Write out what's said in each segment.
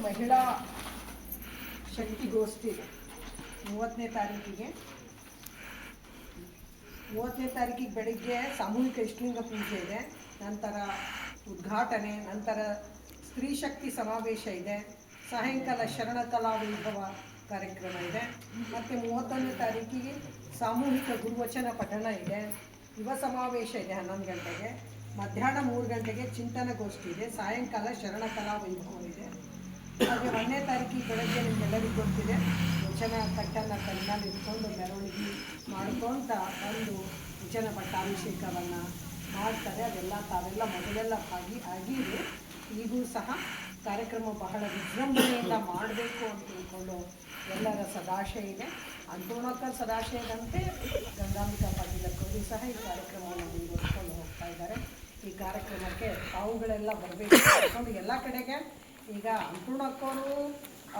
ಮಹಿಳಾ ಶಕ್ತಿಗೋಷ್ಠಿ ಇದೆ 30ನೇ ತಾರೀಕಿಗೆ ಬೆಳಿಗ್ಗೆ ಸಾಮೂಹಿಕ ಇಷ್ಟಲಿಂಗ ಪೂಜೆ ಇದೆ, ನಂತರ ಉದ್ಘಾಟನೆ, ನಂತರ ಸ್ತ್ರೀ ಶಕ್ತಿ ಸಮಾವೇಶ ಇದೆ, ಸಾಯಂಕಾಲ ಶರಣ ಕಲಾ ವೈಭವ ಕಾರ್ಯಕ್ರಮ ಇದೆ, ಮತ್ತು 31ನೇ ತಾರೀಕಿಗೆ ಸಾಮೂಹಿಕ ಗುರುವಚನ ಪಠಣ ಇದೆ, ಯುವ ಸಮಾವೇಶ ಇದೆ 11 ಗಂಟೆಗೆ, ಮಧ್ಯಾಹ್ನ 3 ಗಂಟೆಗೆ ಚಿಂತನಗೋಷ್ಠಿ ಇದೆ, ಸಾಯಂಕಾಲ ಶರಣ ಕಲಾ ವೈಭವ ಇದೆ. ಹಾಗೆ 1ನೇ ತಾರೀಕಿಗೆ ಬೆಳಗ್ಗೆ ನಿಮಗೆಲ್ಲರಿಗೂ ಗೊತ್ತಿದೆ, ವಚನ ಕಟ್ಟನ್ನು ಕಣ್ಣಲ್ಲಿ ಇಟ್ಕೊಂಡು ಮೆರವಣಿಗೆ ಮಾಡ್ಕೊತ ಬಂದು ವಚನ ಪಟ್ಟಾಭಿಷೇಕವನ್ನು ಮಾಡ್ತಾರೆ. ಅದೆಲ್ಲ ತಾವೆಲ್ಲ ಮೊದಲೆಲ್ಲ ಆಗಿದೆ. ಈಗೂ ಸಹ ಕಾರ್ಯಕ್ರಮ ಬಹಳ ವಿಜೃಂಭಣೆಯಿಂದ ಮಾಡಬೇಕು ಅಂತ ತಿಳ್ಕೊಂಡು ಎಲ್ಲರ ಸದಾಶಯ ಇದೆ. ಅನ್ನಪೂರ್ಣಕ್ಕರ ಸದಾಶಯದಂತೆ ಗಂಗಾಂಬಿಕಾ ಪಾಟೀಲಕ್ಕವರು ಸಹ ಈ ಕಾರ್ಯಕ್ರಮವನ್ನು ಮುಂದುವರಿಸ್ಕೊಂಡು ಹೋಗ್ತಾ ಇದ್ದಾರೆ. ಈ ಕಾರ್ಯಕ್ರಮಕ್ಕೆ ತಾವುಗಳೆಲ್ಲ ಬರಬೇಕು ಅಂದ್ಕೊಂಡು ಎಲ್ಲ ಕಡೆಗೆ ಈಗ ಅನ್ನಪೂರ್ಣಕ್ಕವರು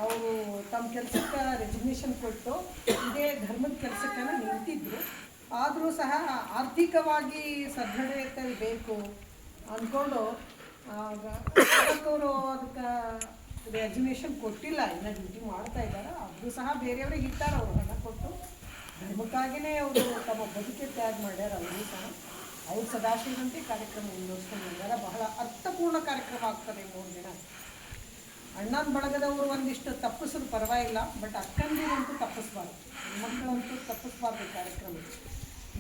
ಅವರು ತಮ್ಮ ಕೆಲಸಕ್ಕೆ ರೆಸಿಗ್ನೇಷನ್ ಕೊಟ್ಟು ಇದೇ ಧರ್ಮದ ಕೆಲಸಕ್ಕೆ ನಿಂತಿದ್ದರು. ಆದರೂ ಸಹ ಆರ್ಥಿಕವಾಗಿ ಸದೃಢತೆ ಬೇಕು ಅಂದ್ಕೊಂಡು ಅವರು ಅದಕ್ಕೆ ರೆಸಿಗ್ನೇಷನ್ ಕೊಟ್ಟಿಲ್ಲ, ಇನ್ನು ಡ್ಯೂಟಿ ಮಾಡ್ತಾ ಇದ್ದಾರೆ. ಅದು ಸಹ ಬೇರೆಯವ್ರಿಗೆ ಇಟ್ಟಾರೆ, ಅವರು ಹಣ ಕೊಟ್ಟು ಧರ್ಮಕ್ಕಾಗಿಯೇ ಅವರು ತಮ್ಮ ಬದುಕೆ ತ್ಯಾಗ ಮಾಡ್ಯಾರ. ಅವರು ಸಹ ಅವ್ರು ಸದಾಶಯದಂತೆ ಕಾರ್ಯಕ್ರಮ ಮುಂದುವರಿಸ್ಕೊಂಡು ಇದ್ದಾರೆ. ಬಹಳ ಅರ್ಥಪೂರ್ಣ ಕಾರ್ಯಕ್ರಮ ಆಗ್ತದೆ 3 ದಿನ. ಅಣ್ಣನ ಬಳಗದವರು ಒಂದಿಷ್ಟು ತಪ್ಪಿಸಿದ್ರು ಪರವಾಗಿಲ್ಲ, ಬಟ್ ಅಕ್ಕಂದಿರಂತೂ ತಪ್ಪಿಸ್ಬಾರ್ದು, ಹೆಣ್ಮಕ್ಳಂತೂ ತಪ್ಪಿಸ್ಬಾರ್ದು ಕಾರ್ಯಕ್ರಮ.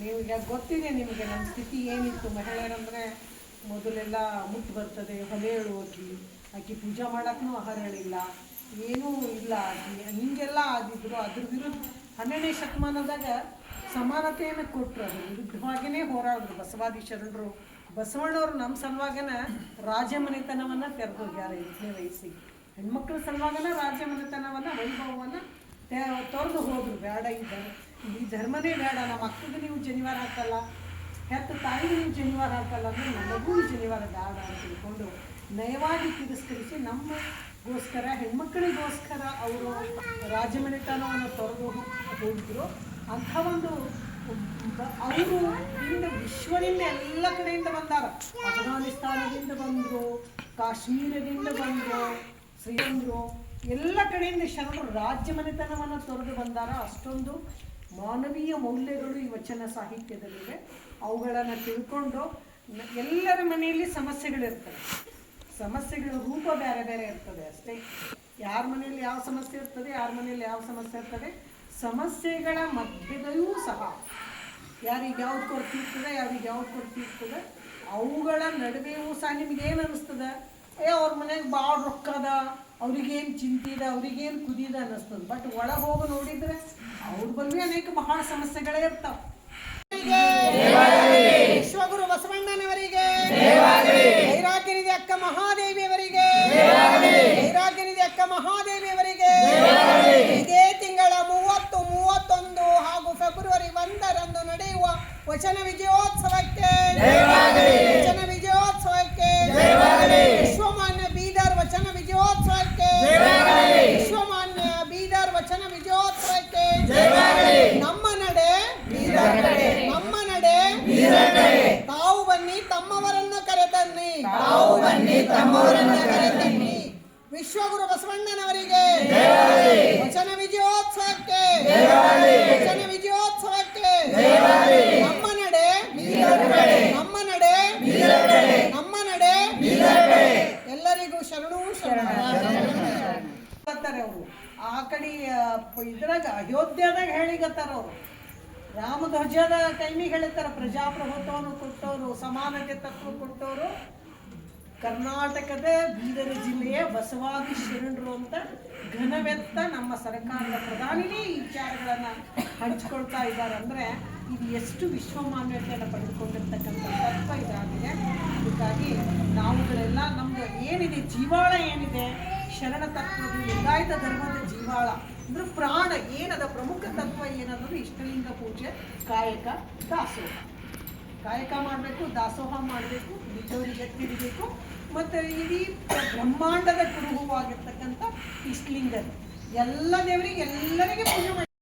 ನೀವು ಈಗ ಗೊತ್ತಿದೆ ನಿಮಗೆ ನಮ್ಮ ಸ್ಥಿತಿ ಏನಿತ್ತು. ಮಹಿಳೆಯರಂದರೆ ಮೊದಲೆಲ್ಲ ಮುಟ್ಟು ಬರ್ತದೆ, ಹೊಲೆ ಹೇಳುವಕಿ, ಆಕೆ ಪೂಜೆ ಮಾಡೋಕ್ಕೂ ಆಹಾರ ಹೇಳಿಲ್ಲ, ಏನೂ ಇಲ್ಲ, ಹೀಗೆಲ್ಲ ಆದಿದ್ರು. ಅದ್ರ ವಿರುದ್ಧ 12ನೇ ಶತಮಾನದಾಗ ಸಮಾನತೆಯನ್ನು ಕೊಟ್ಟರು, ಅದ್ರ ವಿರುದ್ಧವಾಗಿಯೇ ಹೋರಾಡಿದ್ರು ಬಸವಾದಿ ಶರಣರು. ಬಸವಣ್ಣವರು ನಮ್ಮ ಸಲುವಾಗನ ರಾಜಮನೆತನವನ್ನು ತೆರೆದೋಗ್ಯಾರ 8ನೇ ವಯಸ್ಸಿಗೆ. ಹೆಣ್ಮಕ್ಳ ಸಲುವಾಗನ ರಾಜಮನೆತನವನ್ನು ವೈಭವವನ್ನು ತೊರೆದು ಹೋದರು. ಬೇಡ, ಈ ಧರ್ಮನೇ ಬೇಡ, ನಮ್ಮ ಅಕ್ಕಗೆ ನೀವು ಜನಿವಾರ ಹಾಕಲ್ಲ, ಹೆತ್ತ ತಾಯಿಗೆ ನೀವು ಜನಿವಾರ ಹಾಕಲ್ಲ ಅಂದರೆ ನಮಗೂ ಜನಿವಾರ ಬೇಡ ಅಂತ ತಿಳ್ಕೊಂಡು ನಯವಾಗಿ ತಿರಸ್ಕರಿಸಿ ನಮಗೋಸ್ಕರ ಹೆಣ್ಮಕ್ಕಳಿಗೋಸ್ಕರ ಅವರು ರಾಜಮನೆತನವನ್ನು ತೊರೆದು ಹೋಗಿದ್ರು. ಅಂಥ ಒಂದು ಅವರು ಇಂದ ವಿಶ್ವದಿಂದ ಎಲ್ಲ ಕಡೆಯಿಂದ ಬಂದಾರ. ಅಫ್ಘಾನಿಸ್ತಾನದಿಂದ ಬಂದರು, ಕಾಶ್ಮೀರದಿಂದ ಬಂದರು, ಶ್ರೀಲಂಕರು, ಎಲ್ಲ ಕಡೆಯಿಂದ ಶರಣರು ರಾಜ್ಯ ಮನೆತನವನ್ನು ತೊರೆದು ಬಂದಾರ. ಅಷ್ಟೊಂದು ಮಾನವೀಯ ಮೌಲ್ಯಗಳು ಈ ವಚನ ಸಾಹಿತ್ಯದಲ್ಲಿವೆ. ಅವುಗಳನ್ನು ತಿಳ್ಕೊಂಡು ಎಲ್ಲರ ಮನೆಯಲ್ಲಿ ಸಮಸ್ಯೆಗಳಿರ್ತವೆ, ಸಮಸ್ಯೆಗಳ ರೂಪ ಬೇರೆ ಬೇರೆ ಇರ್ತದೆ ಅಷ್ಟೇ. ಯಾರ ಮನೆಯಲ್ಲಿ ಯಾವ ಸಮಸ್ಯೆ ಇರ್ತದೆ, ಯಾರ ಮನೆಯಲ್ಲಿ ಯಾವ ಸಮಸ್ಯೆ ಇರ್ತದೆ, ಸಮಸ್ಯೆಗಳ ಮಧ್ಯದಲ್ಲೂ ಸಹ ಯಾರಿಗೆ ಯಾವ್ದು ಕೊರತೆ ಇರ್ತದೆ, ಯಾರಿಗೆ ಯಾವ್ದು ಕೊರತೆ ಇರ್ತದೆ, ಅವುಗಳ ನಡುವೆಯೂ ಸಹ ನಿಮ್ಗೇನು ಅನ್ನಿಸ್ತದೆ, ಅವ್ರ ಮನೆಗೆ ಭಾಳ ರೊಕ್ಕದ, ಅವ್ರಿಗೇನು ಚಿಂತಿದೆ, ಅವ್ರಿಗೇನು ಕುದಿದ ಅನ್ನಿಸ್ತದೆ. ಬಟ್ ಒಳಗೆ ಹೋಗಿ ನೋಡಿದರೆ ಅವ್ರ ಬಳಿ ಅನೇಕ ಬಹಳ ಸಮಸ್ಯೆಗಳೇ ಇರ್ತಾವೆ. ವಿಶ್ವಗುರು ಬಸವಣ್ಣನವರಿಗೆ, ವೈರಾಗ್ಯನಿಧಿ ಅಕ್ಕ ಮಹಾದೇವಿಯವರಿಗೆ, ವೈರಾಗ್ಯನಿಧಿ ಅಕ್ಕ ಮಹಾದೇವಿಯವರಿಗೆ ಇದೇ ತಿಂಗಳ 30, 31 ಹಾಗೂ ಫೆಬ್ರವರಿ 1ರಂದು ನಡೆಯುವ ವಚನ ವಿಜಯೋತ್ಸವಕ್ಕೆ, ವಚನ ವಿಜಯೋತ್ಸವಕ್ಕೆ, ವಿಶ್ವಮಾನ್ಯ ಬೀದರ್ ವಚನ ವಿಜಯೋತ್ಸವಕ್ಕೆ, ವಿಶ್ವಮಾನ್ಯ ಬೀದರ್ ವಚನ ವಿಜಯೋತ್ಸವಕ್ಕೆ ನಮ್ಮ ನಡೆ, ನಮ್ಮ ನಡೆ, ತಾವು ಬನ್ನಿ ತಮ್ಮವರನ್ನು ಕರೆತನ್ನಿ, ತಾವು ಬನ್ನಿ ತಮ್ಮವರನ್ನು ಕರೆತನ್ನಿ. ವಿಶ್ವಗುರು ಬಸವಣ್ಣನವರಿಗೆ ವಚನ ವಿಜಯೋತ್ಸವಕ್ಕೆ, ವಚನ ವಿಜಯೋತ್ಸವಕ್ಕೆ ನಮ್ಮ ನಡೆ, ನಮ್ಮ ನಡೆ, ನಮ್ಮ ನಡೆ. ಎಲ್ಲರಿಗೂ ಶರಣು ಶರಣಾರ್ಥಿ. ಅವರು ಆ ಕಡೆ ಇದ್ರಾಗ ಅಯೋಧ್ಯದಾಗ ಹೇಳಿಗತ್ತಾರ. ಅವರು ರಾಮಧ್ವಜದ ಟೈಮಿಗೆ ಹೇಳ್ತಾರೆ, ಪ್ರಜಾಪ್ರಭುತ್ವವನ್ನು ಕೊಟ್ಟವರು, ಸಮಾನತೆ ತತ್ವ ಕೊಟ್ಟವರು ಕರ್ನಾಟಕದ ಬೀದರ ಜಿಲ್ಲೆಯ ಬಸವಾದಿ ಶರಣರು ಅಂತ ಘನವೆತ್ತ ನಮ್ಮ ಸರ್ಕಾರದ ಪ್ರಧಾನಿನೇ ಈ ವಿಚಾರಗಳನ್ನು ಹಂಚ್ಕೊಳ್ತಾ ಇದ್ದಾರೆ. ಅಂದರೆ ಇದು ಎಷ್ಟು ವಿಶ್ವಮಾನ್ಯತೆಯನ್ನು ಪಡೆದುಕೊಂಡಿರ್ತಕ್ಕಂಥ ತತ್ವ ಇದಾಗಿದೆ. ಅದಕ್ಕಾಗಿ ನಾವುಗಳೆಲ್ಲ ನಮ್ದು ಏನಿದೆ ಜೀವಾಳ ಏನಿದೆ, ಶರಣ ತತ್ವದ ಲಿಂಗಾಯತ ಧರ್ಮದ ಜೀವಾಳ ಅಂದ್ರೆ ಪ್ರಾಣ ಏನದ ಪ್ರಮುಖ ತತ್ವ ಏನಂದ್ರೆ ಇಷ್ಟಲಿಂಗ ಪೂಜೆ, ಕಾಯಕ, ದಾಸೋಹ. ಕಾಯಕ ಮಾಡಬೇಕು, ದಾಸೋಹ ಮಾಡಬೇಕು, ನಿಜವರಿಗೆ ತಿಳಿಬೇಕು, ಮತ್ತು ಇಡೀ ಬ್ರಹ್ಮಾಂಡದ ಕುರುಹುವಾಗಿರ್ತಕ್ಕಂಥ ಇಷ್ಟಲಿಂಗ ಎಲ್ಲ ದೇವರಿಗೆ ಎಲ್ಲರಿಗೆ ಪೂಜೆ ಮಾಡಿ